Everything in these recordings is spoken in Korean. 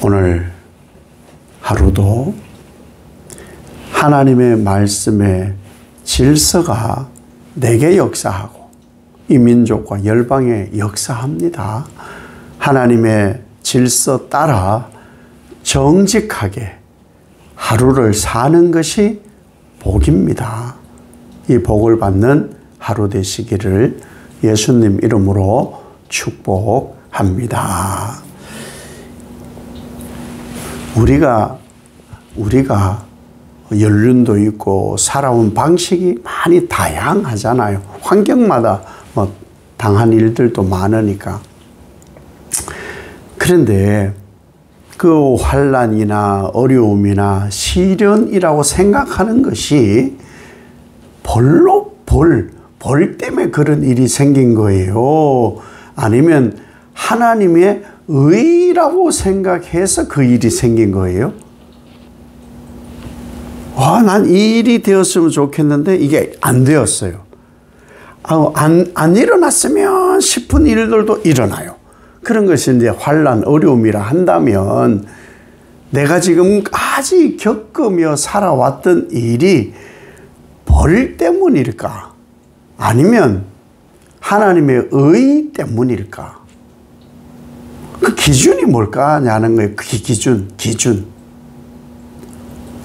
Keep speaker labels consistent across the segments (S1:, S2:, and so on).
S1: 오늘 하루도 하나님의 말씀의 질서가 내게 역사하고 이 민족과 열방에 역사합니다. 하나님의 질서 따라 정직하게 하루를 사는 것이 복입니다. 이 복을 받는 하루 되시기를 예수님 이름으로 축복합니다. 우리가 연륜도 있고 살아온 방식이 많이 다양하잖아요. 환경마다 당한 일들도 많으니까. 그런데 그 환난이나 어려움이나 시련이라고 생각하는 것이 벌 때문에 그런 일이 생긴 거예요? 아니면 하나님의 의라고 생각해서 그 일이 생긴 거예요? 난 이 일이 되었으면 좋겠는데 이게 안 되었어요. 안 일어났으면 싶은 일들도 일어나요. 그런 것이 이제 환난, 어려움이라 한다면 내가 지금까지 겪으며 살아왔던 일이 벌 때문일까? 아니면 하나님의 의 때문일까? 그 기준이 뭘까냐는 거예요. 그 기준.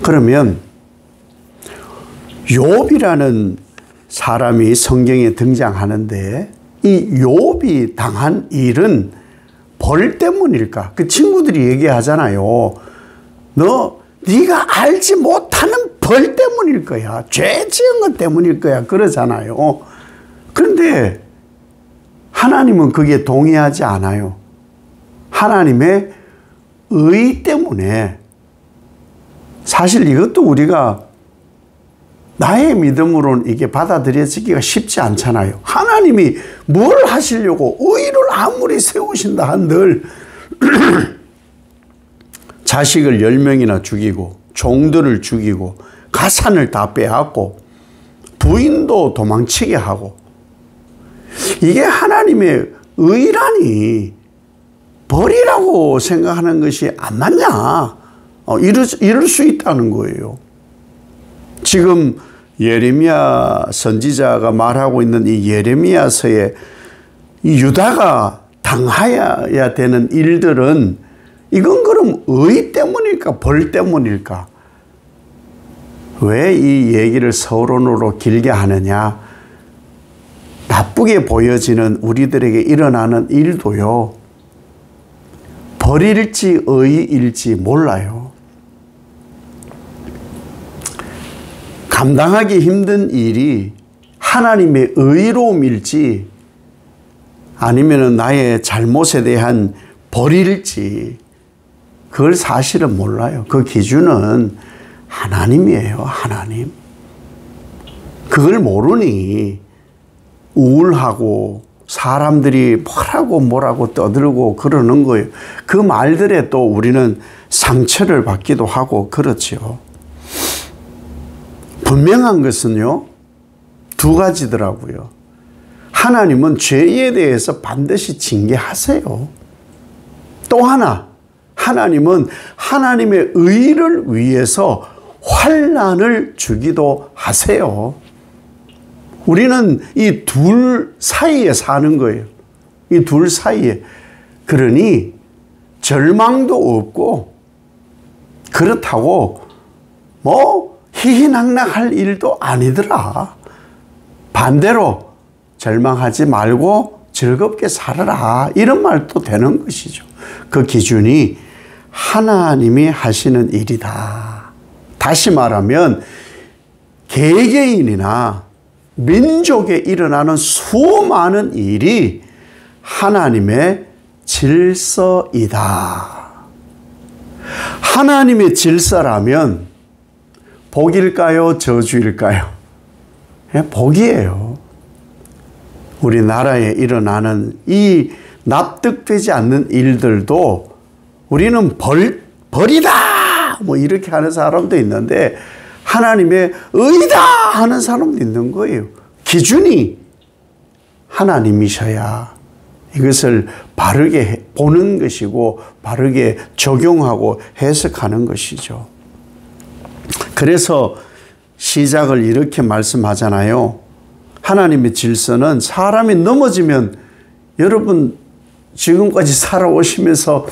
S1: 그러면 욥이라는 사람이 성경에 등장하는데 이 욥이 당한 일은 벌 때문일까? 그 친구들이 얘기하잖아요. 네가 알지 못하는 벌 때문일 거야. 죄 지은 것 때문일 거야. 그러잖아요. 그런데 하나님은 그게 동의하지 않아요. 하나님의 의 때문에. 사실 이것도 우리가 나의 믿음으로는 이게 받아들여지기가 쉽지 않잖아요. 하나님이 뭘 하시려고 의를 아무리 세우신다 한들 자식을 10명이나 죽이고 종들을 죽이고 가산을 다 빼앗고 부인도 도망치게 하고 이게 하나님의 의라니 벌이라고 생각하는 것이 안 맞냐? 이럴 수 있다는 거예요. 지금 예레미야 선지자가 말하고 있는 이 예레미야서에 이 유다가 당해야 되는 일들은 이건 그럼 의 때문일까? 벌 때문일까? 왜 이 얘기를 서론으로 길게 하느냐? 나쁘게 보여지는 우리들에게 일어나는 일도요. 벌일지 의일지 몰라요. 감당하기 힘든 일이 하나님의 의로움일지 아니면 나의 잘못에 대한 벌일지 그걸 사실은 몰라요. 그 기준은 하나님이에요. 하나님. 그걸 모르니 우울하고 사람들이 뭐라고 떠들고 그러는 거예요. 그 말들에 또 우리는 상처를 받기도 하고 그렇죠. 분명한 것은요, 두 가지더라고요. 하나님은 죄에 대해서 반드시 징계하세요. 또 하나, 하나님은 하나님의 의를 위해서 환난을 주기도 하세요. 우리는 이 둘 사이에 사는 거예요. 이 둘 사이에. 그러니 절망도 없고 그렇다고 희희낙낙할 일도 아니더라. 반대로 절망하지 말고 즐겁게 살아라. 이런 말도 되는 것이죠. 그 기준이 하나님이 하시는 일이다. 다시 말하면 개개인이나 민족에 일어나는 수많은 일이 하나님의 질서이다. 하나님의 질서라면 복일까요? 저주일까요? 복이에요. 우리나라에 일어나는 이 납득되지 않는 일들도 우리는 벌이다! 이렇게 하는 사람도 있는데 하나님의 의다! 하는 사람도 있는 거예요. 기준이 하나님이셔야 이것을 바르게 보는 것이고 바르게 적용하고 해석하는 것이죠. 그래서 시작을 이렇게 말씀하잖아요. 하나님의 질서는 사람이 넘어지면, 여러분 지금까지 살아오시면서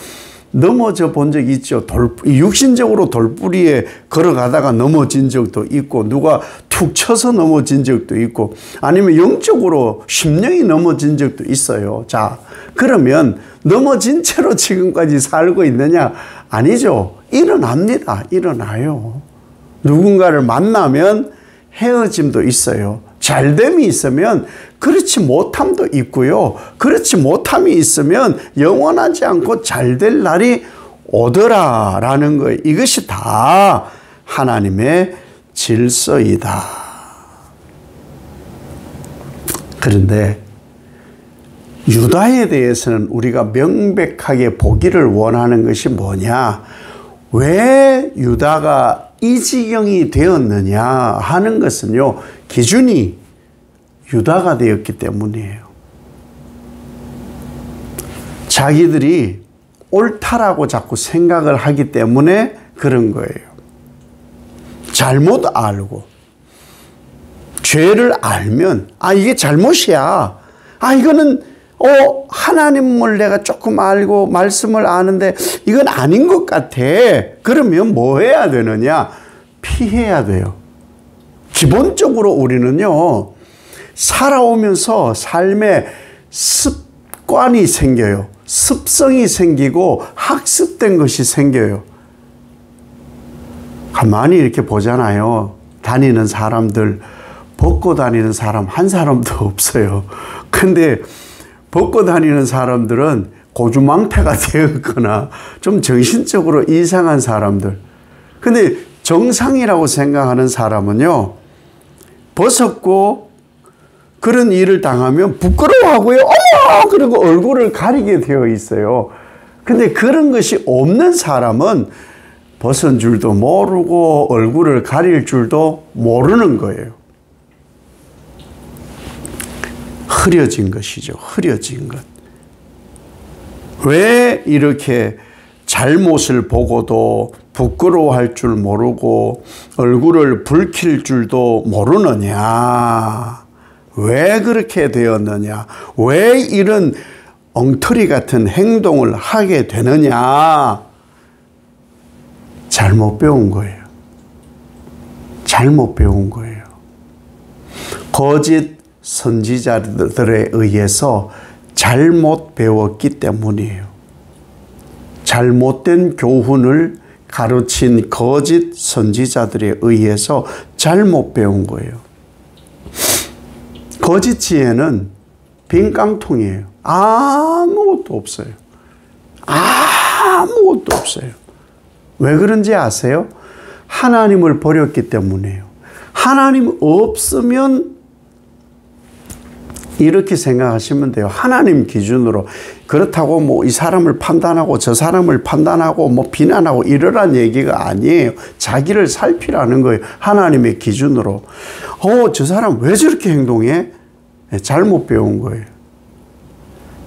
S1: 넘어져 본 적이 있죠. 육신적으로 돌부리에 걸어가다가 넘어진 적도 있고, 누가 툭 쳐서 넘어진 적도 있고, 아니면 영적으로 심령이 넘어진 적도 있어요. 자, 그러면 넘어진 채로 지금까지 살고 있느냐? 아니죠. 일어납니다. 일어나요. 누군가를 만나면 헤어짐도 있어요. 잘됨이 있으면 그렇지 못함도 있고요. 그렇지 못함이 있으면 영원하지 않고 잘될 날이 오더라라는 거예요. 이것이 다 하나님의 질서이다. 그런데 유다에 대해서는 우리가 명백하게 보기를 원하는 것이 뭐냐? 왜 유다가 이 지경이 되었느냐 하는 것은요, 기준이 유다가 되었기 때문이에요. 자기들이 옳다라고 자꾸 생각을 하기 때문에 그런 거예요. 잘못 알고, 죄를 알면, 아, 이게 잘못이야. 아, 이거는 하나님을 내가 조금 알고 말씀을 아는데 이건 아닌 것 같아. 그러면 뭐 해야 되느냐? 피해야 돼요. 기본적으로 우리는요, 살아오면서 삶에 습관이 생겨요. 습성이 생기고 학습된 것이 생겨요. 가만히 이렇게 보잖아요. 다니는 사람들, 벗고 다니는 사람 한 사람도 없어요. 근데 벗고 다니는 사람들은 고주망태가 되었거나 좀 정신적으로 이상한 사람들. 근데 정상이라고 생각하는 사람은요, 벗었고 그런 일을 당하면 부끄러워하고요. 어머! 그리고 얼굴을 가리게 되어 있어요. 근데 그런 것이 없는 사람은 벗은 줄도 모르고 얼굴을 가릴 줄도 모르는 거예요. 흐려진 것이죠. 흐려진 것. 왜 이렇게 잘못을 보고도 부끄러워할 줄 모르고 얼굴을 붉힐 줄도 모르느냐? 왜 그렇게 되었느냐? 왜 이런 엉터리 같은 행동을 하게 되느냐? 잘못 배운 거예요. 잘못 배운 거예요. 거짓 선지자들에 의해서 잘못 배웠기 때문이에요. 잘못된 교훈을 가르친 거짓 선지자들에 의해서 잘못 배운 거예요. 거짓 지혜는 빈 깡통이에요. 아무것도 없어요. 아무것도 없어요. 왜 그런지 아세요? 하나님을 버렸기 때문이에요. 하나님 없으면 이렇게 생각하시면 돼요. 하나님 기준으로. 그렇다고 뭐 이 사람을 판단하고 저 사람을 판단하고 뭐 비난하고 이러란 얘기가 아니에요. 자기를 살피라는 거예요. 하나님의 기준으로. 저 사람 왜 저렇게 행동해? 잘못 배운 거예요.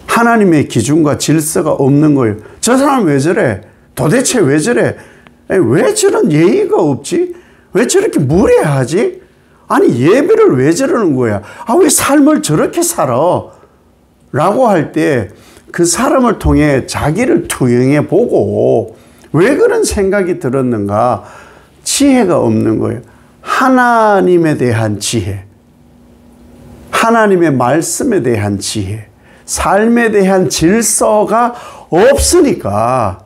S1: 하나님의 기준과 질서가 없는 거예요. 저 사람 왜 저래? 도대체 왜 저래? 왜 저런 예의가 없지? 왜 저렇게 무례하지? 아니, 예배를 왜 저러는 거야? 아, 왜 삶을 저렇게 살아? 라고 할 때 그 사람을 통해 자기를 투영해 보고 왜 그런 생각이 들었는가? 지혜가 없는 거예요. 하나님에 대한 지혜, 하나님의 말씀에 대한 지혜, 삶에 대한 질서가 없으니까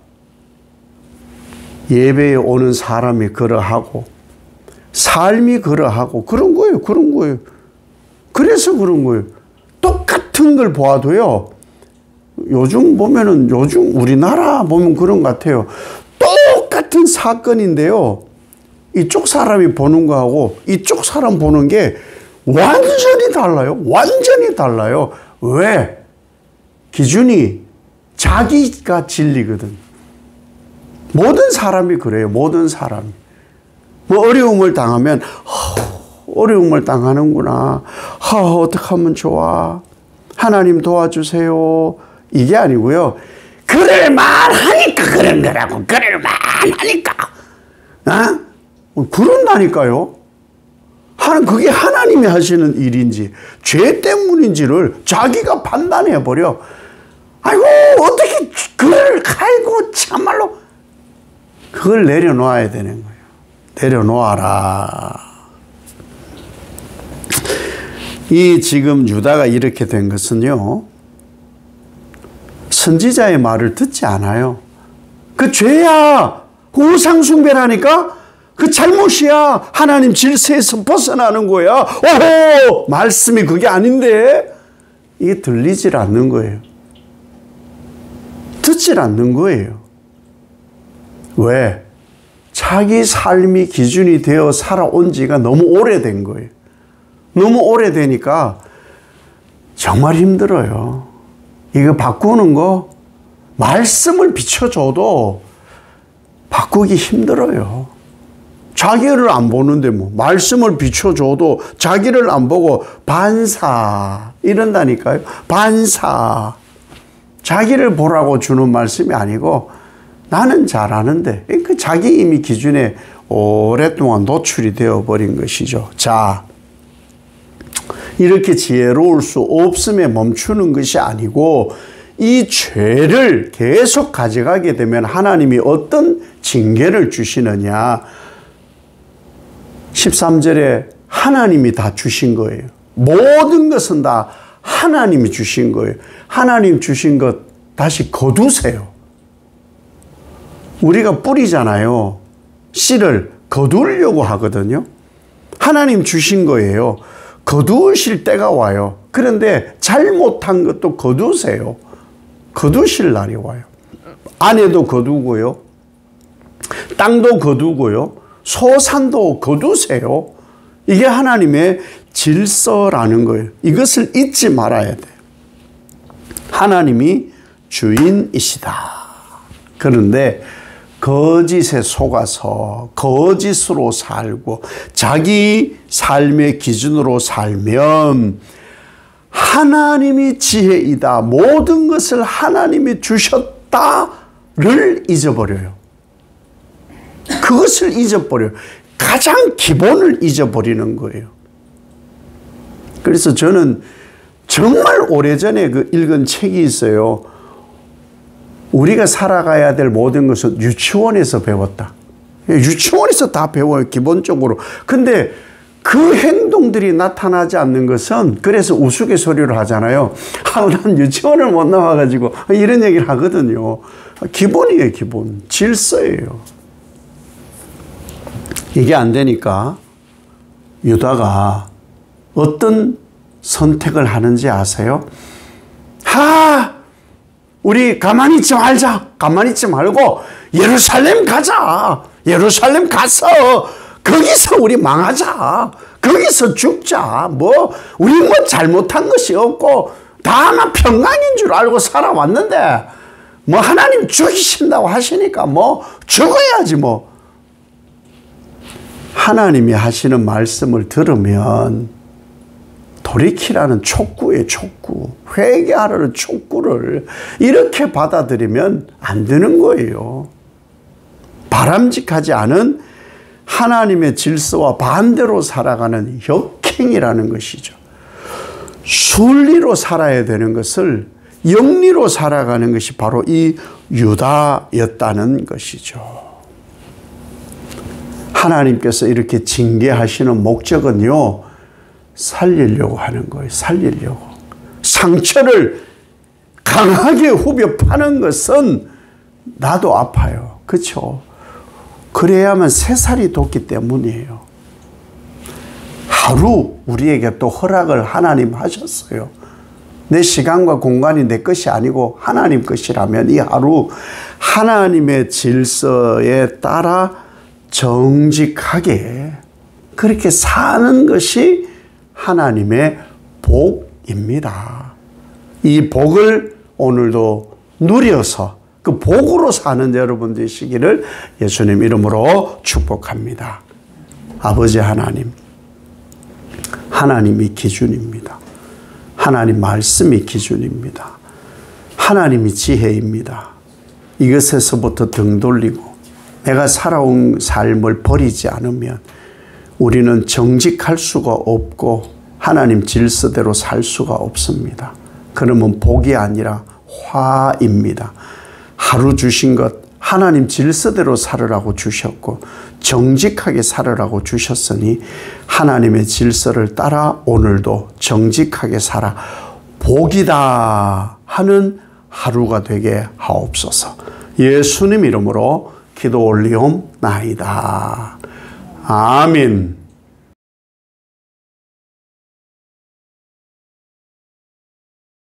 S1: 예배에 오는 사람이 그러하고 삶이 그러하고 그런 거예요. 그런 거예요. 그래서 그런 거예요. 똑같은 걸 보아도요. 요즘 보면은 요즘 우리나라 보면 그런 것 같아요. 똑같은 사건인데요. 이쪽 사람이 보는 거하고 이쪽 사람 보는 게 완전히 달라요. 완전히 달라요. 왜? 기준이 자기가 진리거든. 모든 사람이 그래요. 모든 사람이. 뭐 어려움을 당하면 어려움을 당하는구나. 어떻게 하면 좋아. 하나님 도와주세요. 이게 아니고요. 그럴만 하니까 그런 거라고. 그럴만 하니까. 그런다니까요. 그게 하나님이 하시는 일인지 죄 때문인지를 자기가 판단해버려. 아이고 어떻게 그걸 아이고 참말로 그걸 내려놓아야 되는 거예요. 내려놓아라. 이 지금 유다가 이렇게 된 것은요, 선지자의 말을 듣지 않아요. 그 죄야. 그 우상숭배라니까 그 잘못이야. 하나님 질서에서 벗어나는 거야. 오호! 말씀이 그게 아닌데 이게 들리질 않는 거예요. 듣질 않는 거예요. 왜? 자기 삶이 기준이 되어 살아온 지가 너무 오래된 거예요. 너무 오래되니까 정말 힘들어요. 이거 바꾸는 거 말씀을 비춰줘도 바꾸기 힘들어요. 자기를 안 보는데 뭐 말씀을 비춰줘도 자기를 안 보고 반사 이런다니까요. 반사. 자기를 보라고 주는 말씀이 아니고 나는 잘하는데 그 자기 이미 기준에 오랫동안 노출이 되어버린 것이죠. 자, 이렇게 지혜로울 수 없음에 멈추는 것이 아니고 이 죄를 계속 가져가게 되면 하나님이 어떤 징계를 주시느냐. 13절에 하나님이 다 주신 거예요. 모든 것은 다 하나님이 주신 거예요. 하나님 주신 것 다시 거두세요. 우리가 뿌리잖아요. 씨를 거두려고 하거든요. 하나님 주신 거예요. 거두실 때가 와요. 그런데 잘못한 것도 거두세요. 거두실 날이 와요. 아내도 거두고요. 땅도 거두고요. 소산도 거두세요. 이게 하나님의 질서라는 거예요. 이것을 잊지 말아야 돼요. 하나님이 주인이시다. 그런데 거짓에 속아서 거짓으로 살고 자기 삶의 기준으로 살면 하나님이 지혜이다. 모든 것을 하나님이 주셨다를 잊어버려요. 그것을 잊어버려요. 가장 기본을 잊어버리는 거예요. 그래서 저는 정말 오래전에 읽은 책이 있어요. 우리가 살아가야 될 모든 것은 유치원에서 배웠다. 유치원에서 다 배워요, 기본적으로. 근데 그 행동들이 나타나지 않는 것은 그래서 우스갯소리를 하잖아요. 난 유치원을 못 나와가지고 이런 얘기를 하거든요. 기본이에요, 기본. 질서예요. 이게 안 되니까 유다가 어떤 선택을 하는지 아세요? 우리 가만히 있지 말자. 가만히 있지 말고 예루살렘 가자. 예루살렘 가서 거기서 우리 망하자. 거기서 죽자. 우리 잘못한 것이 없고 다 평강인 줄 알고 살아왔는데 하나님 죽이신다고 하시니까 죽어야지 하나님이 하시는 말씀을 들으면 돌이키라는 촉구에 촉구, 회개하라는 촉구를 이렇게 받아들이면 안 되는 거예요. 바람직하지 않은 하나님의 질서와 반대로 살아가는 역행이라는 것이죠. 순리로 살아야 되는 것을 영리로 살아가는 것이 바로 이 유다였다는 것이죠. 하나님께서 이렇게 징계하시는 목적은요, 살리려고 하는 거예요. 살리려고. 상처를 강하게 후벼 파는 것은 나도 아파요. 그렇죠? 그래야만 새살이 돋기 때문이에요. 하루 우리에게 또 허락을 하나님 하셨어요. 내 시간과 공간이 내 것이 아니고 하나님 것이라면 이 하루 하나님의 질서에 따라 정직하게 그렇게 사는 것이 하나님의 복입니다. 이 복을 오늘도 누려서 그 복으로 사는 여러분 되시기를 예수님 이름으로 축복합니다. 아버지 하나님, 하나님이 기준입니다. 하나님 말씀이 기준입니다. 하나님이 지혜입니다. 이것에서부터 등 돌리고 내가 살아온 삶을 버리지 않으면 우리는 정직할 수가 없고 하나님 질서대로 살 수가 없습니다. 그러면 복이 아니라 화입니다. 하루 주신 것 하나님 질서대로 살으라고 주셨고 정직하게 살으라고 주셨으니 하나님의 질서를 따라 오늘도 정직하게 살아 복이다 하는 하루가 되게 하옵소서. 예수님 이름으로 기도 올리옵나이다. 아멘.